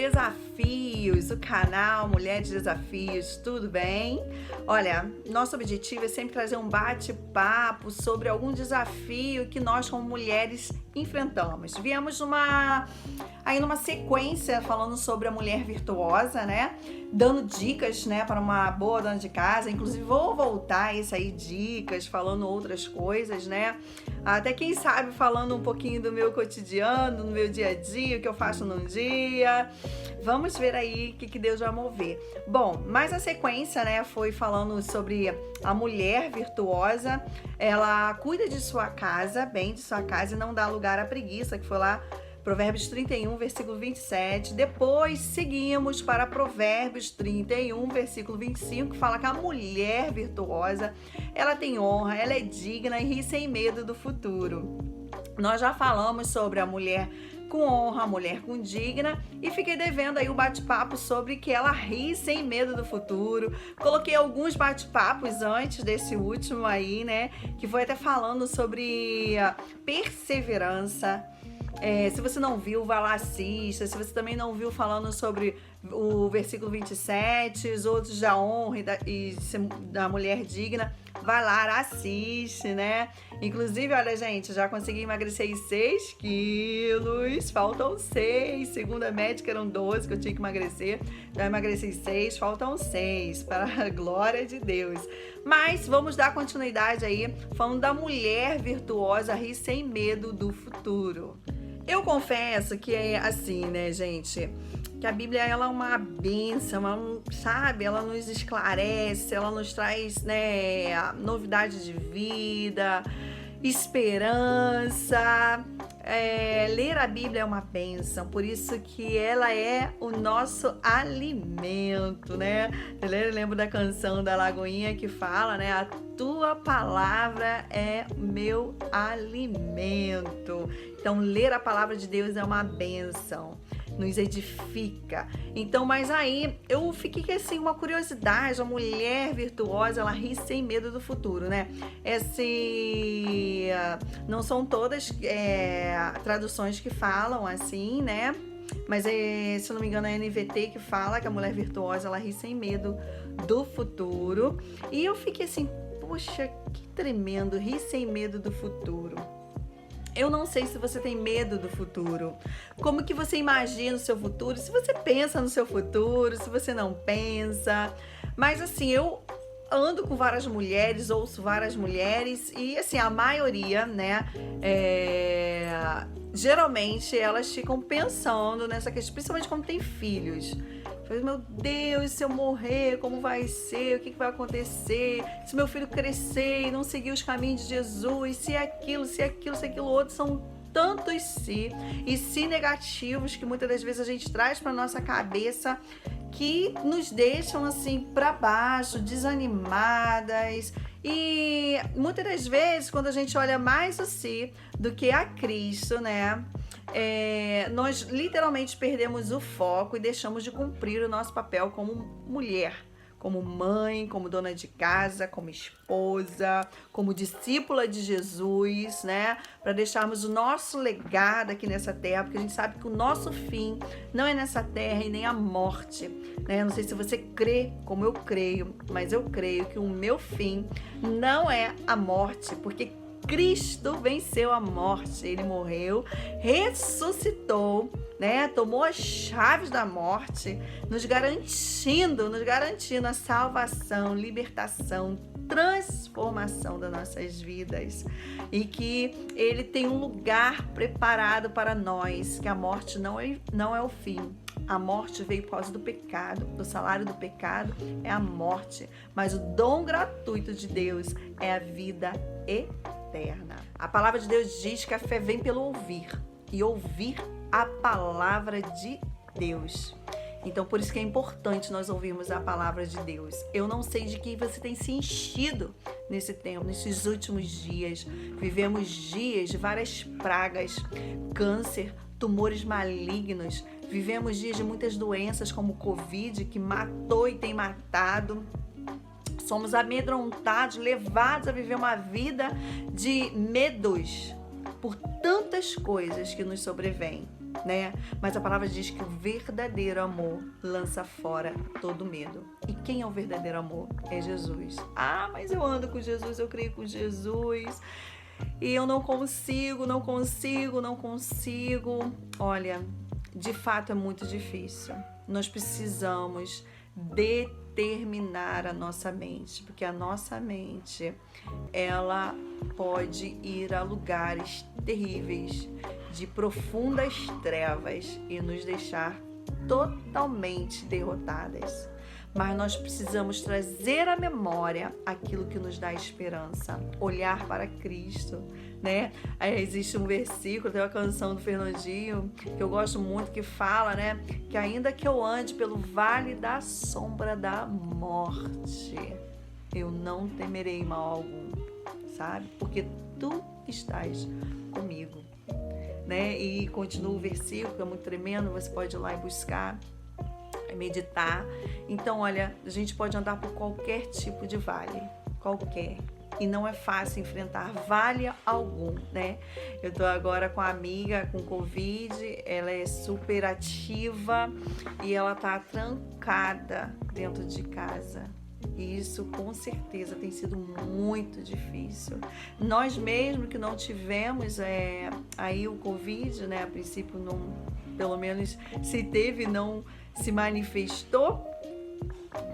Desafios, o canal Mulheres Desafios, tudo bem? Olha, nosso objetivo é sempre trazer um bate-papo sobre algum desafio que nós como mulheres enfrentamos. Viemos numa sequência falando sobre a mulher virtuosa, né? Dando dicas, né, para uma boa dona de casa. Inclusive vou voltar isso aí, dicas, falando outras coisas, né? Até quem sabe falando um pouquinho do meu cotidiano, do meu dia a dia, o que eu faço num dia. Vamos ver aí o que Deus vai mover. Bom, mas a sequência, né, foi falando sobre a mulher virtuosa. Ela cuida de sua casa, bem de sua casa, e não dá lugar à preguiça, que foi lá Provérbios 31, versículo 27. Depois seguimos para Provérbios 31, versículo 25, que fala que a mulher virtuosa, ela tem honra, ela é digna e ri sem medo do futuro. Nós já falamos sobre a mulher com honra, a mulher com digna, e fiquei devendo aí o bate-papo sobre que ela ri sem medo do futuro. Coloquei alguns bate-papos antes desse último aí, né, que foi até falando sobre perseverança. Se você não viu, vai lá, assista. Se você também não viu falando sobre o versículo 27, os outros da honra e da mulher digna, vai lá, assiste, né? Inclusive, olha, gente, já consegui emagrecer 6 quilos, faltam 6. Segundo a médica, eram 12 que eu tinha que emagrecer. Já emagreci 6, faltam 6, para a glória de Deus. Mas vamos dar continuidade aí, falando da mulher virtuosa, rir sem medo do futuro. Eu confesso que é assim, né, gente? Que a Bíblia, ela é uma bênção, sabe? Ela nos esclarece, ela nos traz, né, novidade de vida, esperança. Ler a Bíblia é uma bênção, por isso que ela é o nosso alimento, né? Eu lembro da canção da Lagoinha que fala, né? A tua palavra é meu alimento. Então, ler a palavra de Deus é uma bênção, nos edifica. Então, mas aí eu fiquei assim, uma curiosidade, a mulher virtuosa, ela ri sem medo do futuro, né? Não são todas traduções que falam assim, né? Mas se eu não me engano é a NVT que fala que a mulher virtuosa, ela ri sem medo do futuro. E eu fiquei assim, poxa, que tremendo, rir sem medo do futuro. Eu não sei se você tem medo do futuro. Como que você imagina o seu futuro? Se você pensa no seu futuro, se você não pensa. Mas assim, eu ando com várias mulheres, ouço várias mulheres e assim, a maioria, né, geralmente elas ficam pensando nessa questão, principalmente quando tem filhos. Meu Deus, se eu morrer, como vai ser? O que vai acontecer? Se meu filho crescer e não seguir os caminhos de Jesus, se aquilo outro, são tantos se negativos que muitas das vezes a gente traz para nossa cabeça que nos deixam assim para baixo, desanimadas. E muitas das vezes, quando a gente olha mais o si do que a Cristo, né? Nós literalmente perdemos o foco e deixamos de cumprir o nosso papel como mulher, como mãe, como dona de casa, como esposa, como discípula de Jesus, né? Para deixarmos o nosso legado aqui nessa terra, porque a gente sabe que o nosso fim não é nessa terra e nem a morte, né? Não sei se você crê como eu creio, mas eu creio que o meu fim não é a morte, porque Cristo venceu a morte, ele morreu, ressuscitou, né? Tomou as chaves da morte, nos garantindo a salvação, libertação, transformação das nossas vidas, e que ele tem um lugar preparado para nós, que a morte não é o fim. A morte veio por causa do pecado, o salário do pecado é a morte, mas o dom gratuito de Deus é a vida eterna. A palavra de Deus diz que a fé vem pelo ouvir, e ouvir a palavra de Deus. Então, por isso que é importante nós ouvirmos a palavra de Deus. Eu não sei de quem você tem se enchido nesse tempo, nesses últimos dias. Vivemos dias de várias pragas, câncer, tumores malignos. Vivemos dias de muitas doenças como o Covid, que matou e tem matado. Somos amedrontados, levados a viver uma vida de medos por tantas coisas que nos sobrevêm. né? Mas a palavra diz que o verdadeiro amor lança fora todo medo. E quem é o verdadeiro amor? É Jesus. Ah, mas eu ando com Jesus, eu creio com Jesus e eu não consigo. Olha, de fato é muito difícil. Nós precisamos determinar a nossa mente, porque a nossa mente, ela pode ir a lugares terríveis, de profundas trevas e nos deixar totalmente derrotadas. Mas nós precisamos trazer à memória aquilo que nos dá esperança, olhar para Cristo, né? Aí existe um versículo, tem uma canção do Fernandinho, que eu gosto muito, que fala, né? Que ainda que eu ande pelo vale da sombra da morte, eu não temerei mal algum, sabe? Porque tu estás comigo, né? E continua o versículo, que é muito tremendo, você pode ir lá e buscar, meditar. Então, olha, a gente pode andar por qualquer tipo de vale, qualquer. E não é fácil enfrentar vale algum, né? Eu tô agora com a amiga com Covid, ela é super ativa e ela tá trancada dentro de casa. E isso com certeza tem sido muito difícil. Nós mesmo que não tivemos aí o Covid, né? A princípio não, pelo menos se teve, não se manifestou,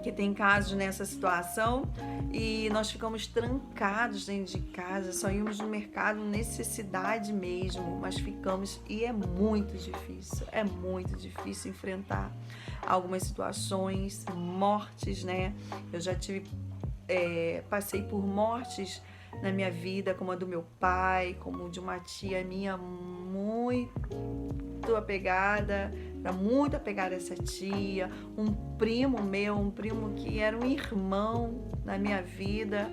que tem casos nessa situação, e nós ficamos trancados dentro de casa, só íamos no mercado, necessidade mesmo, mas ficamos, e é muito difícil enfrentar algumas situações, mortes, né? Eu já passei por mortes na minha vida, como a do meu pai, como de uma tia minha muito apegada a essa tia, um primo que era um irmão na minha vida,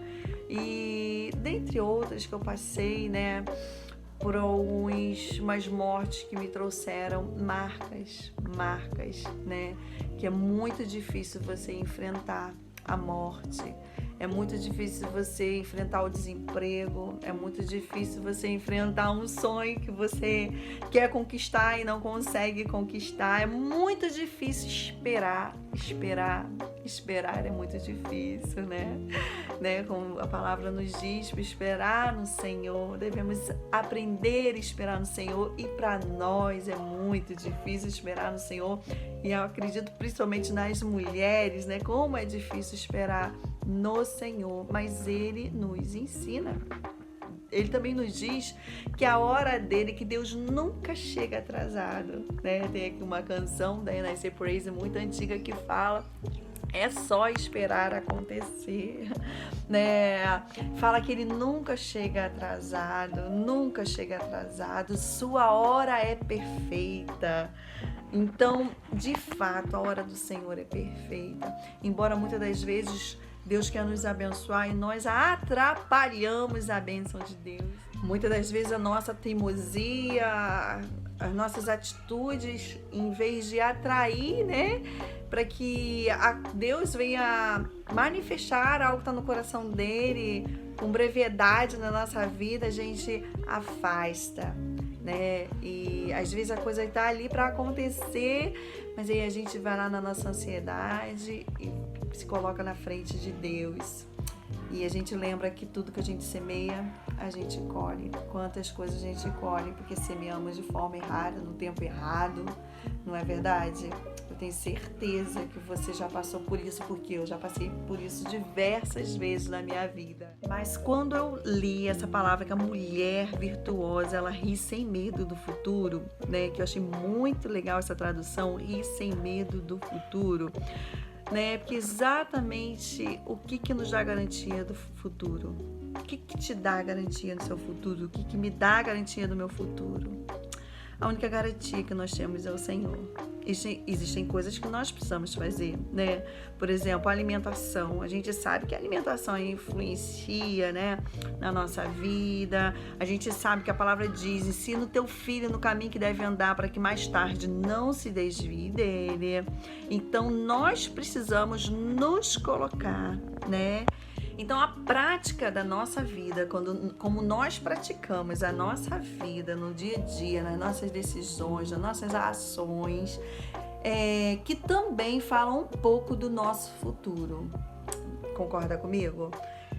e dentre outras que eu passei, né, por umas mortes que me trouxeram marcas, né, que é muito difícil você enfrentar a morte. É muito difícil você enfrentar o desemprego, é muito difícil você enfrentar um sonho que você quer conquistar e não consegue conquistar. É muito difícil esperar é muito difícil, né? Como a palavra nos diz, para esperar no Senhor, devemos aprender a esperar no Senhor, e para nós é muito difícil esperar no Senhor, e eu acredito principalmente nas mulheres, né? Como é difícil esperar no Senhor, mas Ele nos ensina. Ele também nos diz que a hora dele, que Deus nunca chega atrasado, né? Tem aqui uma canção da N.C. Praise muito antiga que fala: é só esperar acontecer, né? Fala que ele nunca chega atrasado, sua hora é perfeita. Então, de fato, a hora do Senhor é perfeita. Embora muitas das vezes Deus quer nos abençoar e nós atrapalhamos a bênção de Deus. Muitas das vezes a nossa teimosia, as nossas atitudes, em vez de atrair, né, para que Deus venha manifestar algo que está no coração dele com brevidade na nossa vida, a gente afasta, né? E às vezes a coisa está ali para acontecer, mas aí a gente vai lá na nossa ansiedade e se coloca na frente de Deus. E a gente lembra que tudo que a gente semeia, a gente colhe. Quantas coisas a gente colhe porque semeamos de forma errada, no tempo errado, não é verdade? Eu tenho certeza que você já passou por isso, porque eu já passei por isso diversas vezes na minha vida. Mas quando eu li essa palavra, que a mulher virtuosa, ela ri sem medo do futuro, né? Que eu achei muito legal essa tradução, ri sem medo do futuro, né? Porque exatamente o que nos dá garantia do futuro? O que te dá garantia do seu futuro? O que me dá garantia do meu futuro? A única garantia que nós temos é o Senhor. Existem coisas que nós precisamos fazer, né? Por exemplo, a alimentação. A gente sabe que a alimentação influencia, né, na nossa vida. A gente sabe que a palavra diz: ensina o teu filho no caminho que deve andar, para que mais tarde não se desvie dele. Então, nós precisamos nos colocar, né, Então, a prática da nossa vida, como nós praticamos a nossa vida no dia a dia, nas nossas decisões, nas nossas ações, que também falam um pouco do nosso futuro. Concorda comigo?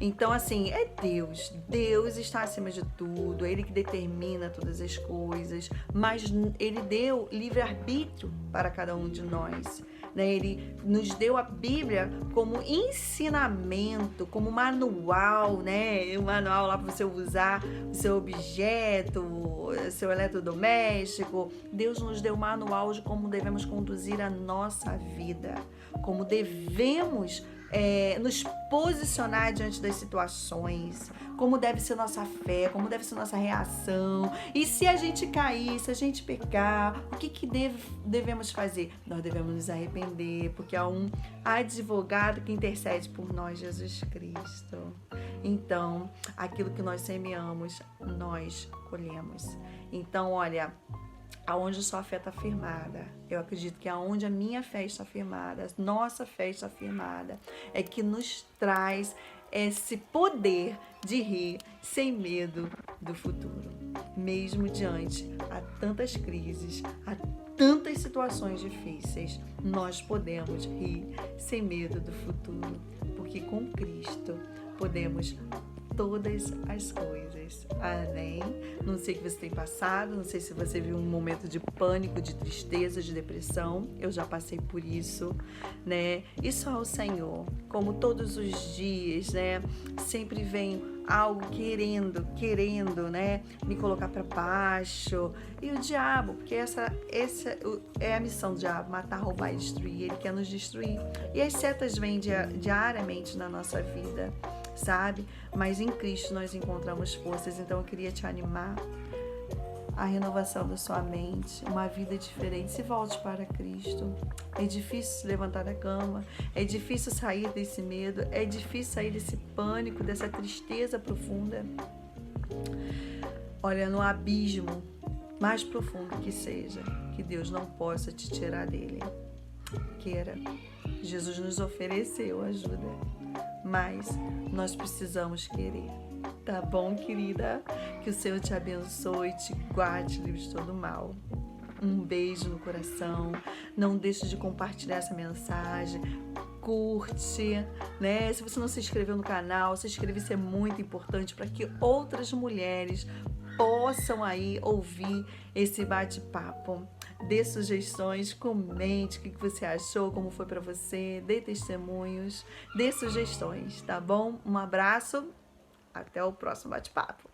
Então, assim, é Deus. Deus está acima de tudo, é Ele que determina todas as coisas, mas Ele deu livre-arbítrio para cada um de nós. Ele nos deu a Bíblia como ensinamento, como manual, né? Um manual lá para você usar o seu objeto, o seu eletrodoméstico. Deus nos deu um manual de como devemos conduzir a nossa vida, como devemos nos posicionar diante das situações, como deve ser nossa fé, como deve ser nossa reação. E se a gente cair, se a gente pecar, o que devemos fazer? Nós devemos nos arrepender, porque há um advogado que intercede por nós, Jesus Cristo. Então, aquilo que nós semeamos, nós colhemos. Então, olha, aonde sua fé está firmada, eu acredito que aonde a minha fé está firmada, a nossa fé está firmada, é que nos traz esse poder de rir sem medo do futuro. Mesmo diante a tantas crises, a tantas situações difíceis, nós podemos rir sem medo do futuro, porque com Cristo podemos todas as coisas. Amém? Não sei o que você tem passado, não sei se você viu um momento de pânico, de tristeza, de depressão. Eu já passei por isso, né? E só o Senhor, como todos os dias, né? Sempre vem algo querendo, né? Me colocar para baixo. E o diabo, porque essa é a missão do diabo, matar, roubar e destruir. Ele quer nos destruir. E as setas vêm diariamente na nossa vida, sabe? Mas em Cristo nós encontramos forças. Então eu queria te animar a renovação da sua mente, uma vida diferente. Se volte para Cristo. É difícil se levantar da cama, é difícil sair desse medo, é difícil sair desse pânico, dessa tristeza profunda. Olha, no abismo mais profundo que seja, que Deus não possa te tirar dele. Queira. Jesus nos ofereceu ajuda, mas nós precisamos querer. Tá bom, querida? Que o Senhor te abençoe, te guarde, livre de todo mal. Um beijo no coração. Não deixe de compartilhar essa mensagem. Curte, né? Se você não se inscreveu no canal, se inscrever, isso é muito importante para que outras mulheres possam aí ouvir esse bate-papo. Dê sugestões, comente o que você achou, como foi para você, dê testemunhos, dê sugestões, tá bom? Um abraço, até o próximo bate-papo.